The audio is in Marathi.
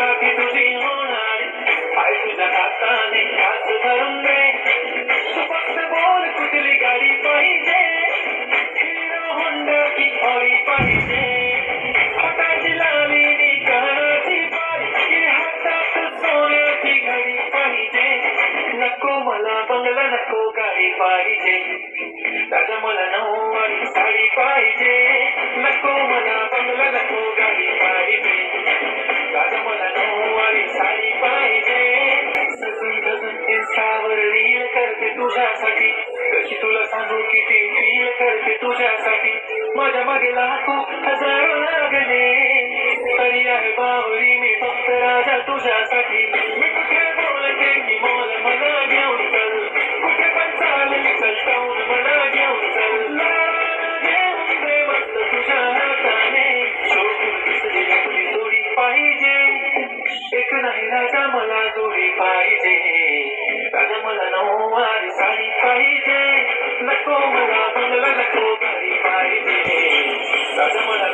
साथी तुझी होणार पाय तुझ्या हाताने हात धरून दे तू फक्त बोल कुठली गाडी पाहिजे हिरो होंडा की ऑडी पाहिजे हाताची लाली कानाची बारी की हातात सोन्याची घडी पाहिजे नको मला बंगला नको गाडी पाहिजे दादा मला नऊवारी साडी पाहिजे नको मला बंगला नको गाडी पाहिजे दादा मला नऊवारी साडी पाहिजे सजून सजून इंस्टावर रील करते तुझ्यासाठी कशी तुला सांगू किती फील करते तुझ्यासाठी माझ्या मागे लाखो हजारो लागले तरी आहे बावरी मी फक्त राजा तुझ्यासाठी मी कुठे बोलते की मोल मला घेऊन चल कुठे पण चालेल चलताऊन मला घेऊन चल घेऊन दे मस्त तुझ्या हाताने शोधून दिसली आपली जोडी पाहिजे एक नाही राजा मला जोडी पाहिजे राजा मला नऊवारी साडी पाहिजे नको मला बंगला नको गाडी पाहिजे राजा मला